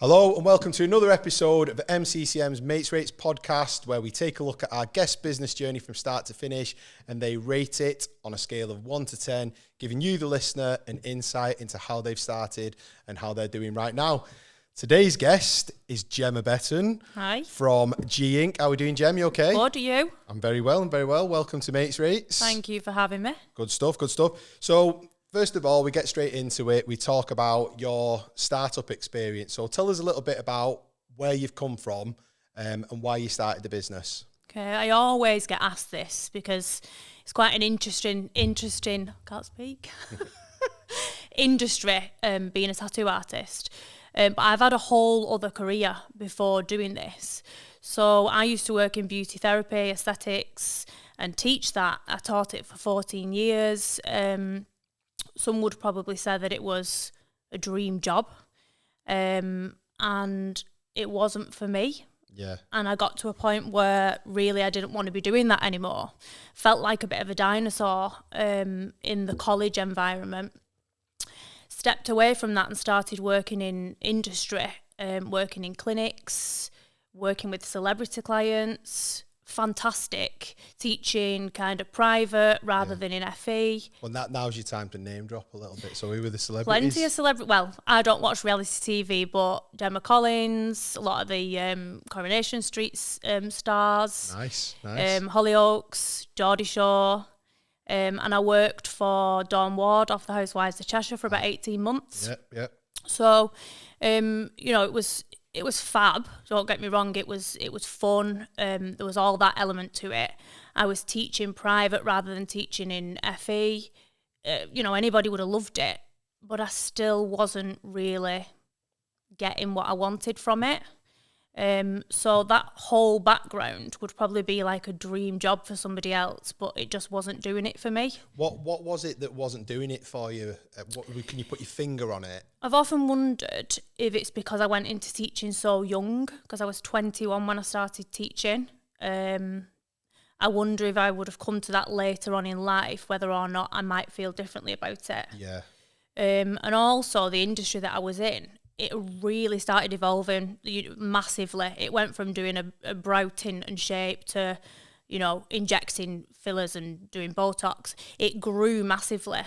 Hello and welcome to another episode of MCCM's Mates Rates podcast, where we take a look at our guest business journey from start to finish and they rate it on a scale of 1 to 10, giving you, the listener, an insight into how they've started and how they're doing right now. Today's guest is Gemma Betton. Hi. From G Inc. How are we doing, Gem? You okay? Good, are you? I'm very well. Welcome to Mates Rates. Thank you for having me. Good stuff. So, first of all, we get straight into it. We talk about your startup experience. So tell us a little bit about where you've come from and why you started the business. Okay, I always get asked this because it's quite an interesting, can't speak, industry, being a tattoo artist. But I've had a whole other career before doing this. So I used to work in beauty therapy, aesthetics, and teach that. I taught it for 14 years. Some would probably say that it was a dream job, and it wasn't for me. Yeah. And I got to a point where really I didn't want to be doing that anymore. Felt like a bit of a dinosaur in the college environment. Stepped away from that and started working in industry, working in clinics, working with celebrity clients. Fantastic, teaching kind of private rather than in FE. Well, now's your time to name drop a little bit. So who were the celebrities? Plenty of celebrities. Well, I don't watch reality TV, but Gemma, a lot of the Coronation Street stars. Nice. Hollyoaks, Geordie Shore. And I worked for Dawn Ward off the Housewives of Cheshire for about 18 months. Yep. So, it was fab. Don't get me wrong. It was fun. There was all that element to it. I was teaching private rather than teaching in FE. Anybody would have loved it, but I still wasn't really getting what I wanted from it. So that whole background would probably be like a dream job for somebody else, but it just wasn't doing it for me. What was it that wasn't doing it for you? Can you put your finger on it? I've often wondered if it's because I went into teaching so young, because I was 21 when I started teaching. I wonder if I would have come to that later on in life, whether or not I might feel differently about it. Yeah. And also the industry that I was in, it really started evolving massively. It went from doing a brow tint and shape to, injecting fillers and doing Botox. It grew massively.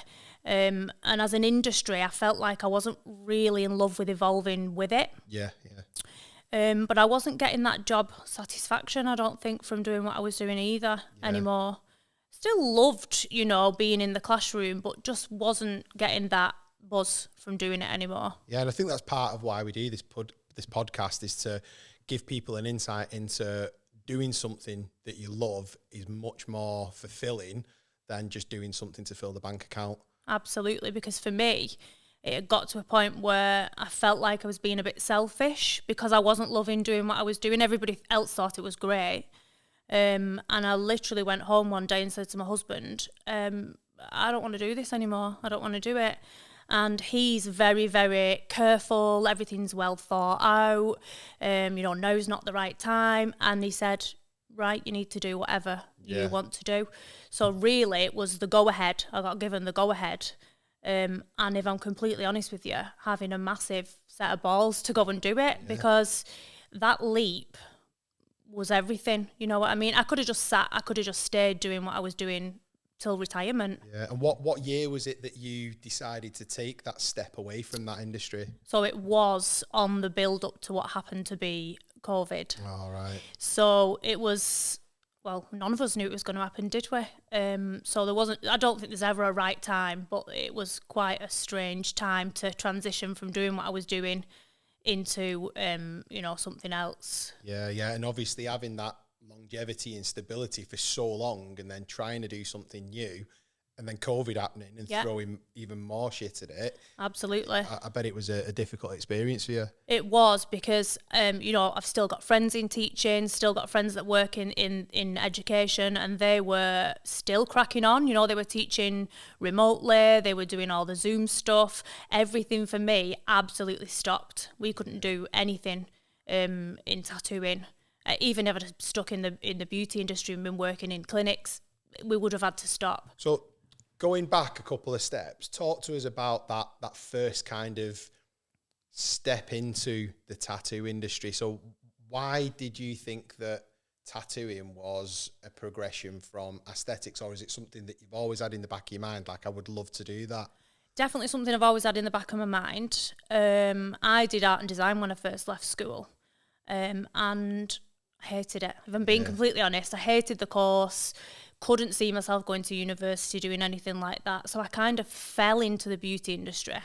And as an industry, I felt like I wasn't really in love with evolving with it. Yeah. But I wasn't getting that job satisfaction, I don't think, from doing what I was doing either anymore. Still loved, being in the classroom, but just wasn't getting that buzz from doing it anymore. Yeah, and I think that's part of why we do this podcast, is to give people an insight into doing something that you love is much more fulfilling than just doing something to fill the bank account. Absolutely, because for me, it had got to a point where I felt like I was being a bit selfish because I wasn't loving doing what I was doing. Everybody else thought it was great. And I literally went home one day and said to my husband, I don't want to do this anymore. I don't want to do it. And he's very, very careful. Everything's well thought out. Now's not the right time. And he said, right, you need to do whatever you want to do. So really, it was the go-ahead. I got given the go-ahead. And if I'm completely honest with you, having a massive set of balls to go and do it, because that leap was everything. You know what I mean? I could have just sat. I could have just stayed doing what I was doing till retirement. Yeah. And what year was it that you decided to take that step away from that industry? So it was on the build up to what happened to be COVID. All right. So it was, none of us knew it was going to happen, did we? So there wasn't, I don't think there's ever a right time, but it was quite a strange time to transition from doing what I was doing into, something else. Yeah. And obviously having that longevity and stability for so long, and then trying to do something new, and then COVID happening and throwing even more shit at it. Absolutely. I bet it was a difficult experience for you. It was, because I've still got friends in teaching, still got friends that work in education, and they were still cracking on. They were teaching remotely, they were doing all the Zoom stuff. Everything for me absolutely stopped. We couldn't do anything in tattooing. Even if I'd stuck in the beauty industry and been working in clinics, we would have had to stop. So going back a couple of steps, talk to us about that first kind of step into the tattoo industry. So why did you think that tattooing was a progression from aesthetics, or is it something that you've always had in the back of your mind, like I would love to do that? Definitely something I've always had in the back of my mind. I did art and design when I first left school, and I hated it. If I'm being completely honest, I hated the course, couldn't see myself going to university doing anything like that. So I kind of fell into the beauty industry.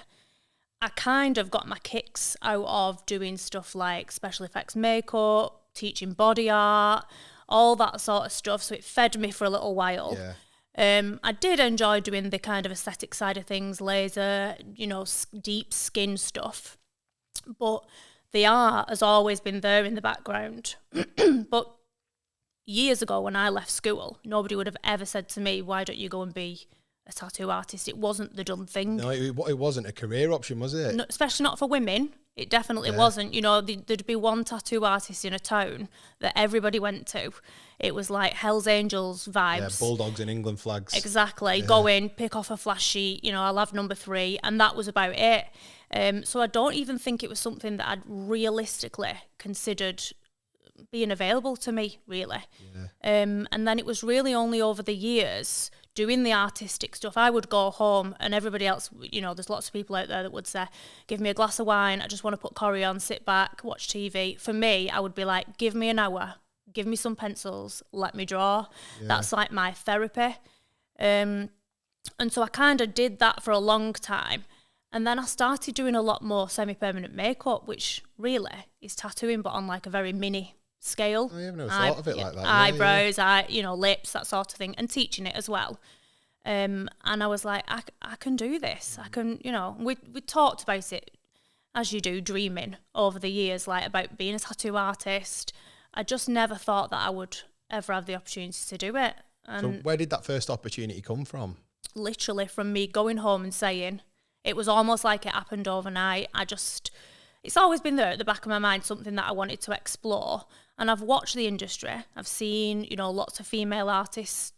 I kind of got my kicks out of doing stuff like special effects makeup, teaching body art, all that sort of stuff. So it fed me for a little while. I did enjoy doing the kind of aesthetic side of things, laser, deep skin stuff. But the art has always been there in the background. But years ago when I left school, nobody would have ever said to me, why don't you go and be a tattoo artist? It wasn't the done thing. No, it wasn't a career option, was it? No, especially not for women. It definitely wasn't. There'd be one tattoo artist in a town that everybody went to. It was like Hell's Angels vibes. Yeah, Bulldogs and England flags. Exactly. Yeah. Go in, pick off a flash sheet, I'll have number 3, and that was about it. So I don't even think it was something that I'd realistically considered being available to me, really. And then it was really only over the years doing the artistic stuff. I would go home and everybody else, there's lots of people out there that would say, give me a glass of wine, I just want to put Corrie on, sit back, watch TV. For me, I would be like, give me an hour, give me some pencils, let me draw. That's like my therapy. And so I kind of did that for a long time. And then I started doing a lot more semi-permanent makeup, which really is tattooing, but on like a very mini scale. I have never thought of it like that. Eyebrows, lips, that sort of thing, and teaching it as well. And I was like, I can do this. I can, we talked about it, as you do, dreaming over the years, like about being a tattoo artist. I just never thought that I would ever have the opportunity to do it. And so where did that first opportunity come from? Literally from me going home and saying, it was almost like it happened overnight. It's always been there at the back of my mind, something that I wanted to explore. And I've watched the industry. I've seen, lots of female artists,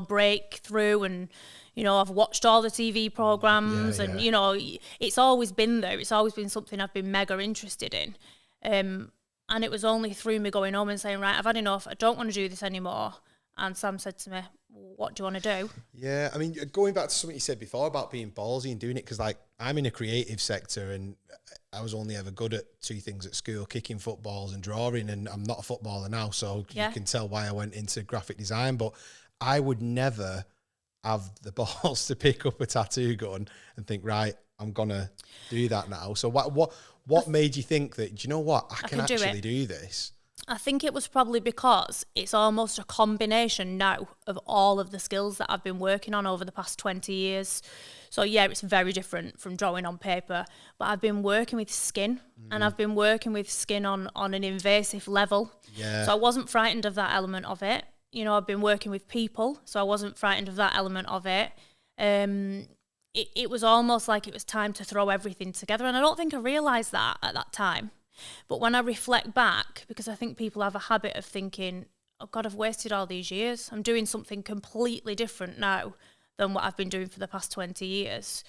break through, and, I've watched all the TV programs and, it's always been there. It's always been something I've been mega interested in. And it was only through me going home and saying, right, I've had enough. I don't want to do this anymore. And Sam said to me, what do you want to do? Yeah, I mean, going back to something you said before about being ballsy and doing it, because like I'm in a creative sector and I was only ever good at 2 things at school, kicking footballs and drawing, and I'm not a footballer now, so you can tell why I went into graphic design. But I would never have the balls to pick up a tattoo gun and think, right, I'm going to do that now. So what made you think that, do you know what, I can actually do this? I think it was probably because it's almost a combination now of all of the skills that I've been working on over the past 20 years. So yeah, it's very different from drawing on paper, but I've been working with skin and I've been working with skin on an invasive level. Yeah. So I wasn't frightened of that element of it. I've been working with people, so I wasn't frightened of that element of it. It was almost like it was time to throw everything together, and I don't think I realised that at that time. But when I reflect back, because I think people have a habit of thinking, oh God, I've wasted all these years. I'm doing something completely different now than what I've been doing for the past 20 years.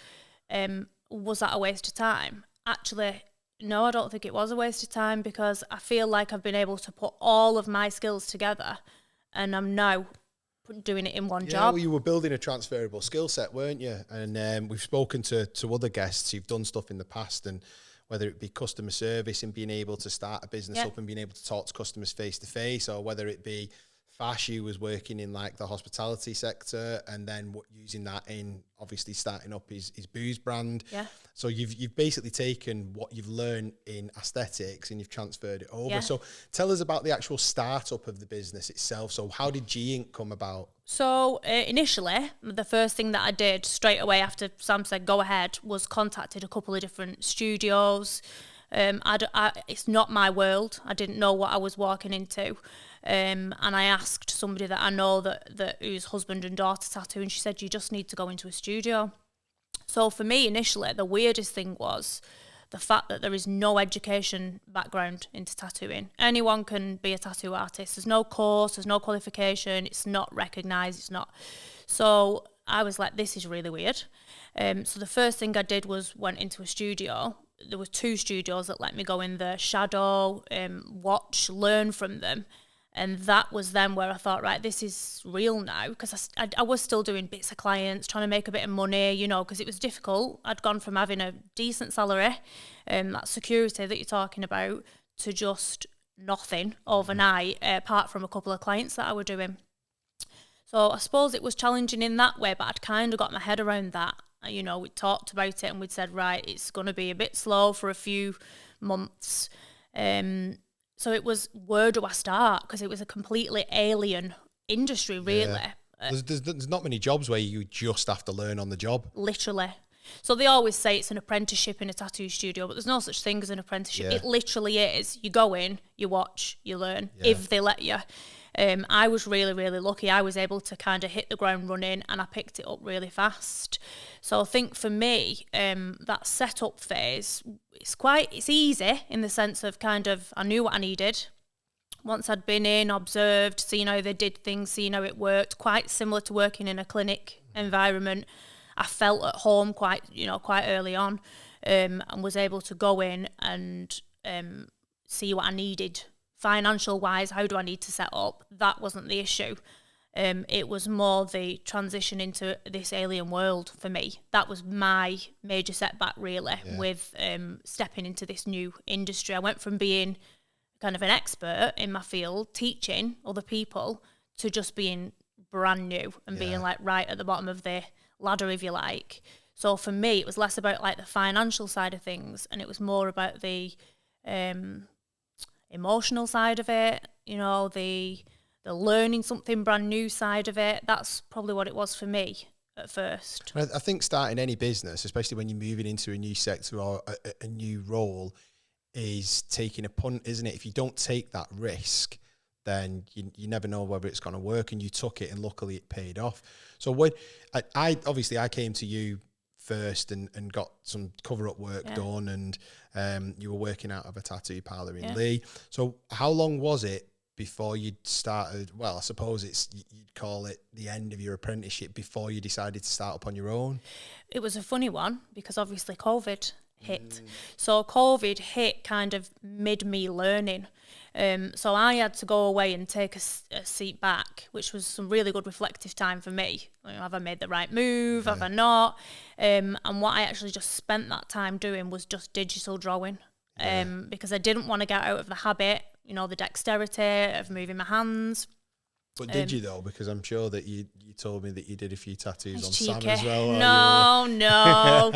Was that a waste of time? Actually, no, I don't think it was a waste of time, because I feel like I've been able to put all of my skills together and I'm now doing it in one job. Well, you were building a transferable skill set, weren't you? And we've spoken to other guests who've done stuff in the past, and whether it be customer service and being able to start a business up and being able to talk to customers face to face, or whether it be Fash, who was working in like the hospitality sector, and then using that in obviously starting up his booze brand. Yeah. So you've basically taken what you've learned in aesthetics and you've transferred it over. Yeah. So tell us about the actual startup of the business itself. So how did G Inc. come about? So initially, the first thing that I did straight away after Sam said go ahead was contacted a couple of different studios. It's not my world. I didn't know what I was walking into. And I asked somebody that I know that whose husband and daughter tattoo, and she said, you just need to go into a studio. So for me, initially, the weirdest thing was the fact that there is no education background into tattooing. Anyone can be a tattoo artist. There's no course, there's no qualification, it's not recognised, it's not. So I was like, this is really weird. So the first thing I did was went into a studio, there were 2 studios that let me go in there, shadow, watch, learn from them. And that was then where I thought, right, this is real now, because I was still doing bits of clients, trying to make a bit of money, you know, because it was difficult. I'd gone from having a decent salary, that security that you're talking about, to just nothing overnight, apart from a couple of clients that I were doing. So I suppose it was challenging in that way, but I'd kind of got my head around that. You know, we talked about it and we'd said, right, it's going to be a bit slow for a few months. So it was, where do I start? Because it was a completely alien industry, really. Yeah. There's not many jobs where you just have to learn on the job. Literally. So they always say it's an apprenticeship in a tattoo studio, but there's no such thing as an apprenticeship. Yeah. It literally is. You go in, you watch, you learn, if they let you. I was really, really lucky. I was able to kind of hit the ground running, and I picked it up really fast. So I think for me, that setup phase, it's easy in the sense of kind of, I knew what I needed. Once I'd been in, observed, seen how they did things, seen how it worked, quite similar to working in a clinic environment. I felt at home quite early on, and was able to go in and see what I needed. Financial wise, how do I need to set up? That wasn't the issue. It was more the transition into this alien world for me. That was my major setback, really, with stepping into this new industry. I went from being kind of an expert in my field, teaching other people, to just being brand new and being like right at the bottom of the ladder, if you like. So for me, it was less about like the financial side of things, and it was more about the emotional side of it, you know, the learning something brand new side of it. That's probably what it was for me at first. I think starting any business, especially when you're moving into a new sector or a new role, is taking a punt, isn't it? If you don't take that risk, then you never know whether it's going to work, and you took it and luckily it paid off. So when I came to you first and got some cover-up work done, and you were working out of a tattoo parlour in Lee. So how long was it before you started, well, I suppose you'd call it the end of your apprenticeship, before you decided to start up on your own? It was a funny one, because obviously COVID hit. So COVID hit kind of mid me learning. So I had to go away and take a seat back, which was some really good reflective time for me. You know, have I made the right move? Have I not? And what I actually just spent that time doing was just digital drawing, because I didn't want to get out of the habit, you know, the dexterity of moving my hands. But did you though? Because I'm sure that you told me that you did a few tattoos on cheeky. Sam as well. No.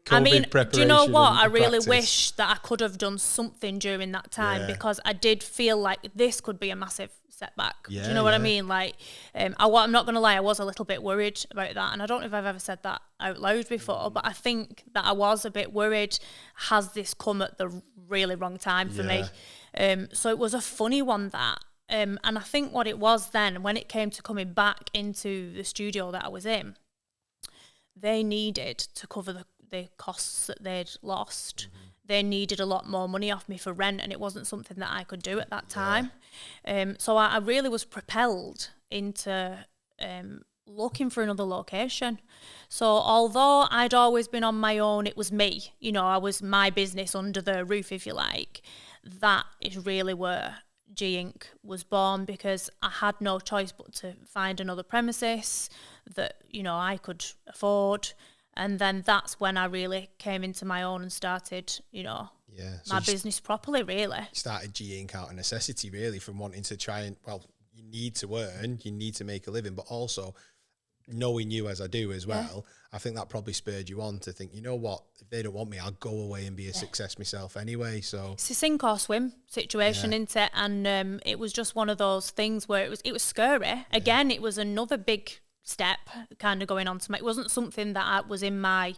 I mean, do you know what? I really wish that I could have done something during that time, because I did feel like this could be a massive setback. Do you know what I mean? Like, I'm not going to lie, I was a little bit worried about that. And I don't know if I've ever said that out loud before, but I think that I was a bit worried. Has this come at the really wrong time for me? So it was a funny one, that. And I think what it was then, when it came to coming back into the studio that I was in, they needed to cover the costs that they'd lost. They needed a lot more money off me for rent, and it wasn't something that I could do at that time. So I really was propelled into looking for another location. So although I'd always been on my own, it was me, you know, I was my business under the roof, if you like. That is really where G Inc. was born, because I had no choice but to find another premises that, you know, I could afford. And then that's when I really came into my own and started, you know, my business properly, really. Started G Inc. out of necessity, really, from wanting to try and, well, you need to earn, you need to make a living, but also knowing you as I do as well, I think that probably spurred you on to think, you know what, if they don't want me, I'll go away and be a success myself anyway. So it's a sink or swim situation, isn't it? And it was just one of those things where it was scary. Again, it was another big step kind of going on to it wasn't something that was in my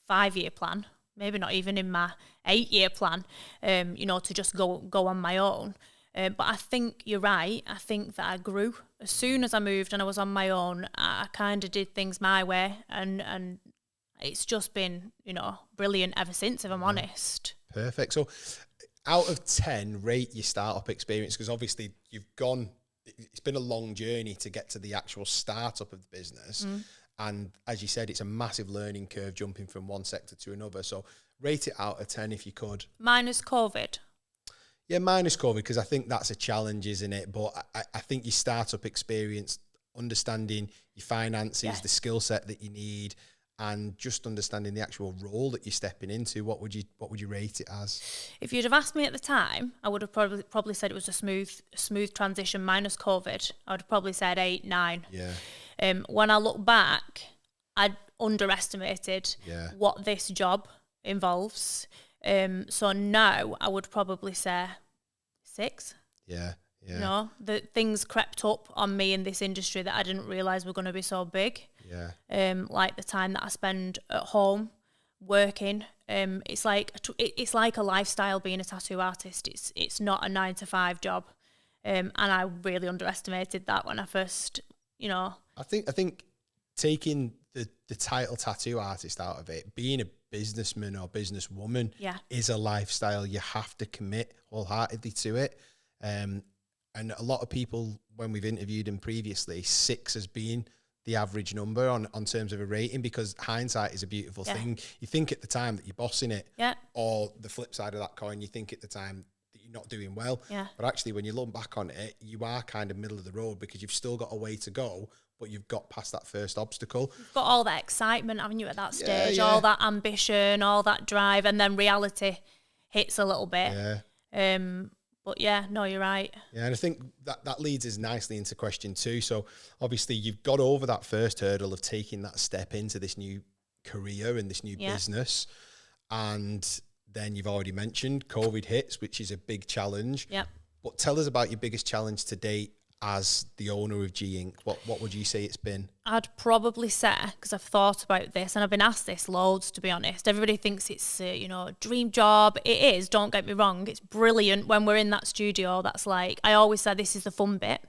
5-year plan, maybe not even in my 8-year plan, you know, to just go on my own. But I think you're right. I think that I grew as soon as I moved and I was on my own. I kind of did things my way, and it's just been, you know, brilliant ever since, if I'm honest. Perfect. So out of 10, rate your startup experience, because obviously it's been a long journey to get to the actual startup of the business. And as you said, it's a massive learning curve jumping from one sector to another. So rate it out of 10 if you could. Minus COVID. Yeah, minus COVID, because I think that's a challenge, isn't it? But I think your startup experience, understanding your finances, the skill set that you need, and just understanding the actual role that you're stepping into, what would you rate it as? If you'd have asked me at the time, I would have probably said it was a smooth transition minus COVID. I would have probably said 8, 9. Yeah. When I look back, I underestimated what this job involves. So now I would probably say 6. Yeah. Yeah. You know, the things crept up on me in this industry that I didn't realise were going to be so big. Yeah. Like the time that I spend at home working. It's like a lifestyle being a tattoo artist. It's not a 9-to-5 job. And I really underestimated that when I first, you know. I think taking the title tattoo artist out of it, being a businessman or businesswoman is a lifestyle. You have to commit wholeheartedly to it. And a lot of people, when we've interviewed them previously, 6 has been the average number on terms of a rating, because hindsight is a beautiful thing. You think at the time that you're bossing it, or the flip side of that coin, you think at the time that you're not doing well. Yeah. But actually, when you look back on it, you are kind of middle of the road, because you've still got a way to go, but you've got past that first obstacle. You've got all that excitement, haven't you, at that stage? All that ambition, all that drive, and then reality hits a little bit. Yeah. But yeah, no, you're right. Yeah, and I think that leads us nicely into question 2. So obviously you've got over that first hurdle of taking that step into this new career and this new business. And then you've already mentioned COVID hits, which is a big challenge. Yep. But tell us about your biggest challenge to date as the owner of G Inc. What would you say it's been? I'd probably say, because I've thought about this and I've been asked this loads, to be honest. Everybody thinks it's a dream job. It is, don't get me wrong. It's brilliant when we're in that studio. That's like, I always say this is the fun bit.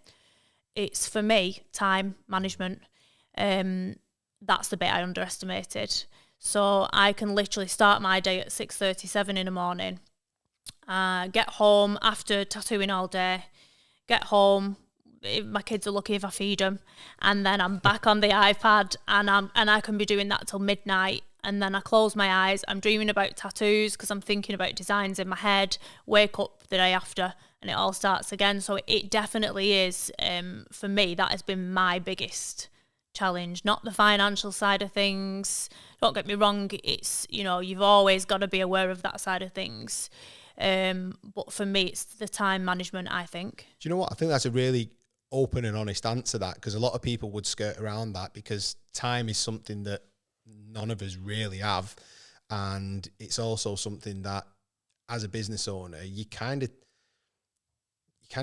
It's, for me, time management. That's the bit I underestimated. So I can literally start my day at 6:37 in the morning, get home after tattooing all day, get home. My kids are lucky if I feed them, and then I'm back on the iPad, and I can be doing that till midnight, and then I close my eyes, I'm dreaming about tattoos because I'm thinking about designs in my head, wake up the day after, and it all starts again. So it definitely is, for me, that has been my biggest challenge, not the financial side of things. Don't get me wrong, it's, you've always got to be aware of that side of things. But for me, it's the time management, I think. Do you know what? I think that's a really open and honest answer, that, because a lot of people would skirt around that, because time is something that none of us really have, and it's also something that as a business owner you kind of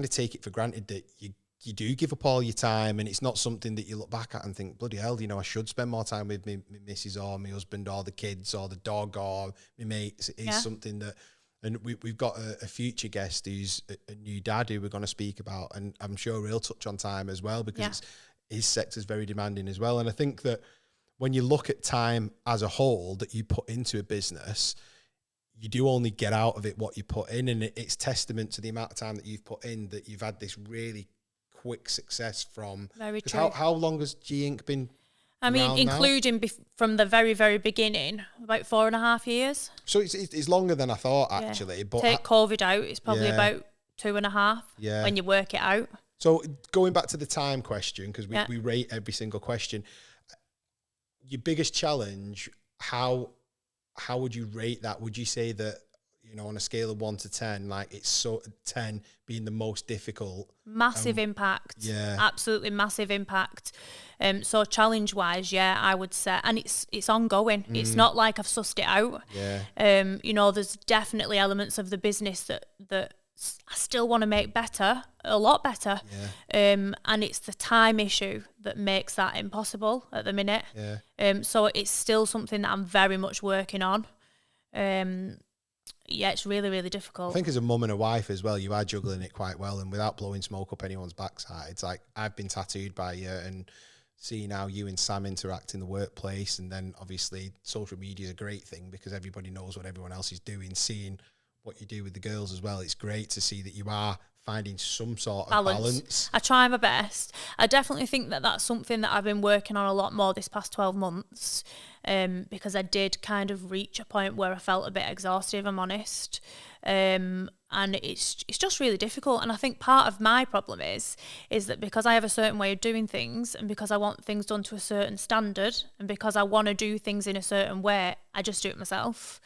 take it for granted that you do give up all your time, and it's not something that you look back at and think, bloody hell, I should spend more time with my missus or my husband or the kids or the dog or my mates. It's something that. And we've got a future guest who's a new dad who we're going to speak about, and I'm sure he'll touch on time as well, because his sector's very demanding as well. And I think that when you look at time as a whole that you put into a business, you do only get out of it what you put in, and it's testament to the amount of time that you've put in that you've had this really quick success from. Very true. How long has G Inc. been? I mean, including from the very, very beginning, about 4.5 years. So it's longer than I thought, actually. Yeah. But take COVID out, it's probably about 2.5 when you work it out. So going back to the time question, because we rate every single question, your biggest challenge, how would you rate that? Would you say that, on a scale of 1 to 10, like it's 10 being the most difficult? Massive impact. Yeah. Absolutely massive impact. So challenge wise, I would say, and it's ongoing. It's not like I've sussed it out. Yeah. There's definitely elements of the business that I still want to make better, a lot better. Yeah. And it's the time issue that makes that impossible at the minute. Yeah. So it's still something that I'm very much working on. Yeah, it's really, really difficult. I think as a mum and a wife as well, you are juggling it quite well, and without blowing smoke up anyone's backside. It's like, I've been tattooed by you, and seeing how you and Sam interact in the workplace, and then obviously social media is a great thing because everybody knows what everyone else is doing. Seeing what you do with the girls as well, it's great to see that you are finding some sort of balance. I try my best. I definitely think that that's something that I've been working on a lot more this past 12 months, because I did kind of reach a point where I felt a bit exhausted, if I'm honest. And it's just really difficult. And I think part of my problem is that because I have a certain way of doing things, and because I want things done to a certain standard, and because I want to do things in a certain way, I just do it myself.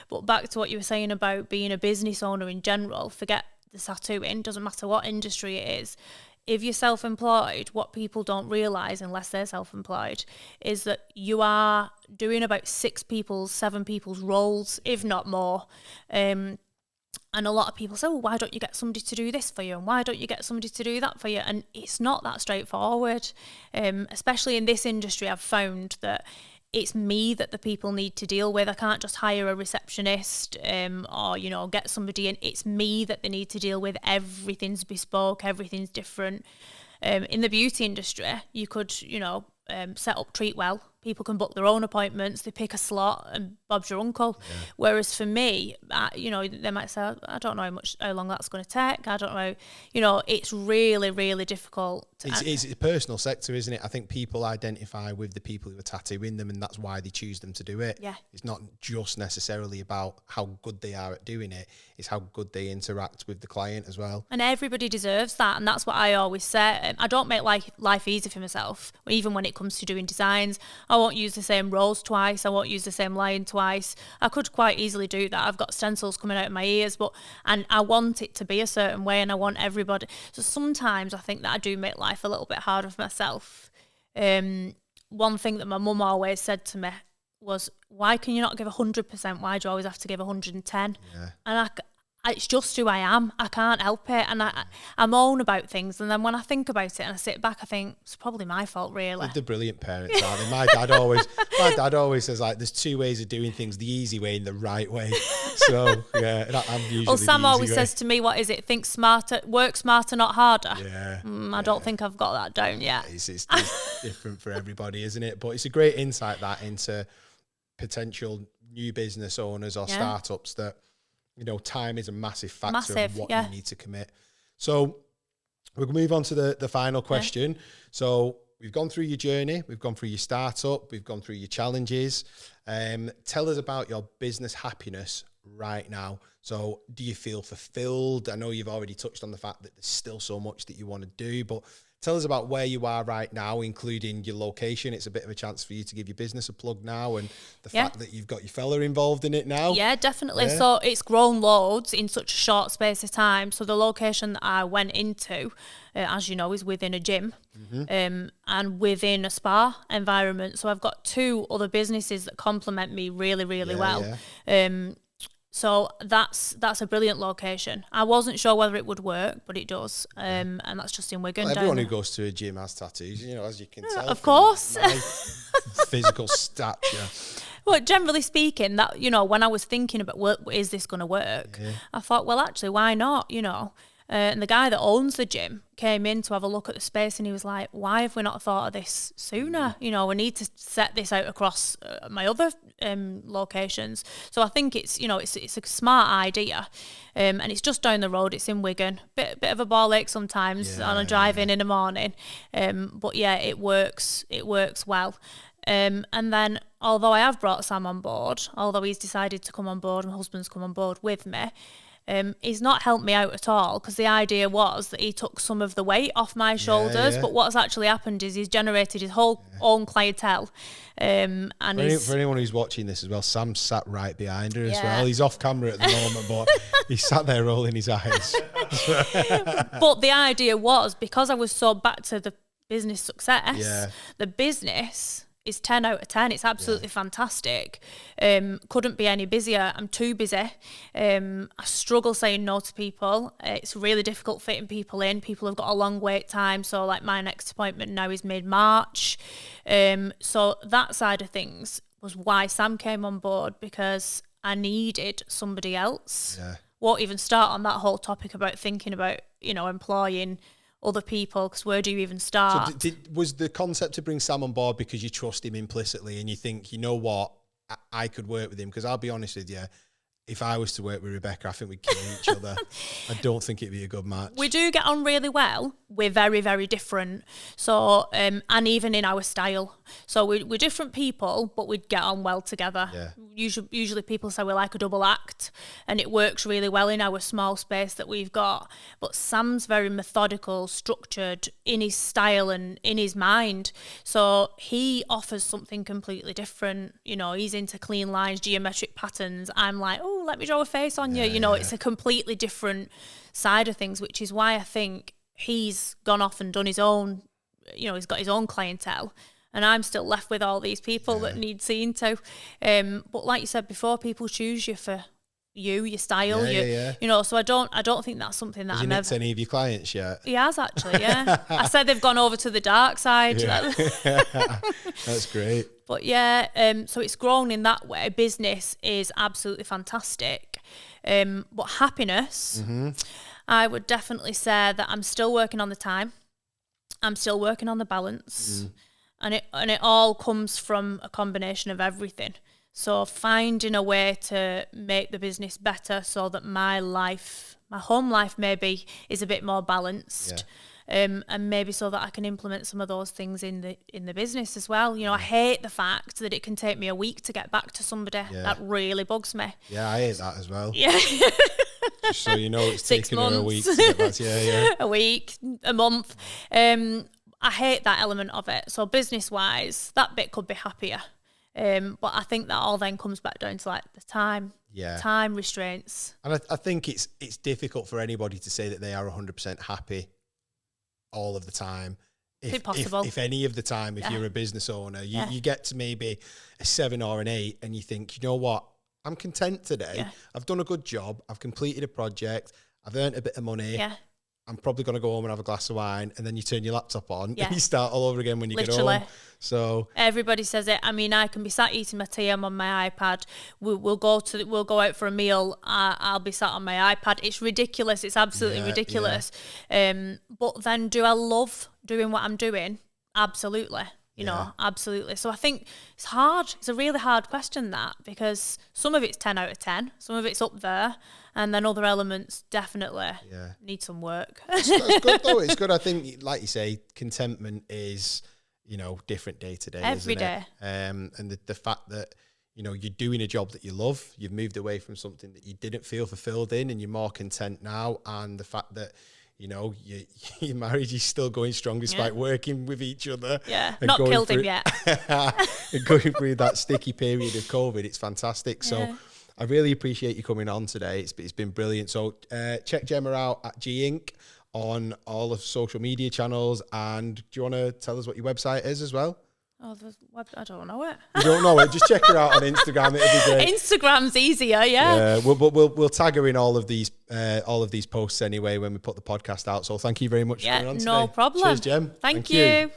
But back to what you were saying about being a business owner in general, forget the tattooing, doesn't matter what industry it is. If you're self-employed, what people don't realise, unless they're self-employed, is that you are doing about 7 people's roles, if not more. And a lot of people say, well, why don't you get somebody to do this for you? And why don't you get somebody to do that for you? And it's not that straightforward. Especially in this industry, I've found that it's me that the people need to deal with. I can't just hire a receptionist or, get somebody in. It's me that they need to deal with. Everything's bespoke. Everything's different. In the beauty industry, you could, set up Treatwell. People can book their own appointments. They pick a slot and Bob's your uncle. Yeah. Whereas for me, they might say, I don't know how long that's going to take. I don't know. It's really, really difficult. It's a personal sector, isn't it? I think people identify with the people who are tattooing them, and that's why they choose them to do it. Yeah. It's not just necessarily about how good they are at doing it. It's how good they interact with the client as well. And everybody deserves that. And that's what I always say. I don't make life easy for myself, even when it comes to doing designs. I won't use the same rose twice. I won't use the same line twice. I could quite easily do that. I've got stencils coming out of my ears, and I want it to be a certain way, and I want everybody. So sometimes I think that I do make life a little bit harder for myself. One thing that my mum always said to me was, why can you not give 100%? Why do you always have to give 110? Yeah. And it's just who I am. I can't help it. And I moan about things. And then when I think about it and I sit back, I think it's probably my fault, really. They're brilliant parents, aren't they? My dad always says, there's 2 ways of doing things, the easy way and the right way. So, yeah, I'm usually Well, Sam the easy always way. says to me, what is it? Think smarter, work smarter, not harder. Yeah. I don't think I've got that down yet. It's different for everybody, isn't it? But it's a great insight into potential new business owners or startups that, time is a massive factor of what you need to commit. So we're going to move on to the final question. Yeah. So we've gone through your journey. We've gone through your startup. We've gone through your challenges. Tell us about your business happiness right now. So do you feel fulfilled? I know you've already touched on the fact that there's still so much that you want to do, but tell us about where you are right now, including your location. It's a bit of a chance for you to give your business a plug now, and the fact that you've got your fella involved in it now. Yeah, definitely. Yeah. So it's grown loads in such a short space of time. So the location that I went into, as you know, is within a gym, and within a spa environment. So I've got 2 other businesses that complement me really, really well. Yeah. So that's a brilliant location. I wasn't sure whether it would work, but it does. And that's just in Wigan. Well, everyone who goes to a gym has tattoos, as you can tell. Of course. My physical stature. Well, generally speaking, that when I was thinking about, is this going to work? Yeah. I thought, well, actually, why not? And the guy that owns the gym came in to have a look at the space, and he was like, why have we not thought of this sooner? We need to set this out across my other locations. So I think it's a smart idea, and it's just down the road. It's in Wigan, bit of a ball ache sometimes on a drive in the morning, but yeah, it works well. And then, although I have brought Sam on board, although he's decided to come on board, my husband's come on board with me, he's not helped me out at all, because the idea was that he took some of the weight off my shoulders, but what's actually happened is he's generated his whole own clientele. And for anyone who's watching this as well, Sam sat right behind her as well. He's off camera at the moment, but he sat there rolling his eyes. But the idea was, because I was so back to the business success, the business is 10 out of 10. It's absolutely fantastic. Couldn't be any busier. I'm too busy. I struggle saying no to people. It's really difficult fitting people in. People have got a long wait time. So like my next appointment now is mid-March. So that side of things was why Sam came on board, because I needed somebody else. Yeah. Won't even start on that whole topic about thinking about, employing other people, because where do you even start? So was the concept to bring Sam on board because you trust him implicitly and you think, you know what, I could work with him? Because I'll be honest with you, if I was to work with Rebecca, I think we'd kill each other. I don't think it'd be a good match. We do get on really well. We're very, very different. So, and even in our style. So we're different people, but we'd get on well together. Yeah. Usually people say we're like a double act, and it works really well in our small space that we've got. But Sam's very methodical, structured in his style and in his mind. So he offers something completely different. You know, he's into clean lines, geometric patterns. I'm like, oh, let me draw a face on you. You know, it's a completely different side of things, which is why I think he's gone off and done his own, you know, he's got his own clientele, and I'm still left with all these people that need seeing to. But like you said before, people choose you for your style, you know, so I don't think that's something that Has he nicked any of your clients yet? He has actually, yeah. I said they've gone over to the dark side. Yeah. That's great. But yeah, so it's grown in that way. Business is absolutely fantastic. But happiness, I would definitely say that I'm still working on the time. I'm still working on the balance. And it all comes from a combination of everything. So finding a way to make the business better so that my home life maybe is a bit more balanced. And maybe so that I can implement some of those things in the business as well. You know, I hate the fact that it can take me a week to get back to somebody. That really bugs me. Yeah, I hate that as well. Yeah. Just so you know, it's taken her a week to get back to you. A week, a month. I hate that element of it. So business-wise, that bit could be happier. But I think that all then comes back down to like the time restraints. And I think it's difficult for anybody to say that they are 100% happy all of the time. It's impossible. If any of the time, if you're a business owner, you get to maybe a 7 or an 8 and you think, you know what, I'm content today. Yeah. I've done a good job. I've completed a project. I've earned a bit of money. Yeah. I'm probably going to go home and have a glass of wine, and then you turn your laptop on and you start all over again when you get home. So everybody says it. I mean, I can be sat eating my tea. I'm on my iPad. We'll go out for a meal. I'll be sat on my iPad. It's ridiculous. It's absolutely ridiculous. Yeah. But then, do I love doing what I'm doing? Absolutely. You know, absolutely. So I think it's hard. It's a really hard question, that, because some of it's 10 out of 10. Some of it's up there. And then other elements definitely need some work. It's good though. It's good. I think, like you say, contentment is, you know, different day to day. Every day. And the fact that, you know, you're doing a job that you love, you've moved away from something that you didn't feel fulfilled in, and you're more content now. And the fact that, you know, your marriage is still going strong despite working with each other. Yeah, not killed him yet. And going through that sticky period of COVID, it's fantastic. So I really appreciate you coming on today. It's been brilliant. So check Gemma out at G Inc. on all of social media channels. And do you want to tell us what your website is as well? Oh, I don't know it. You don't know it? Just check her out on Instagram. It'll be great. Instagram's easier, yeah. We'll tag her in all of these posts anyway when we put the podcast out. So thank you very much for coming on today. No problem. Cheers, Gem. Thank you.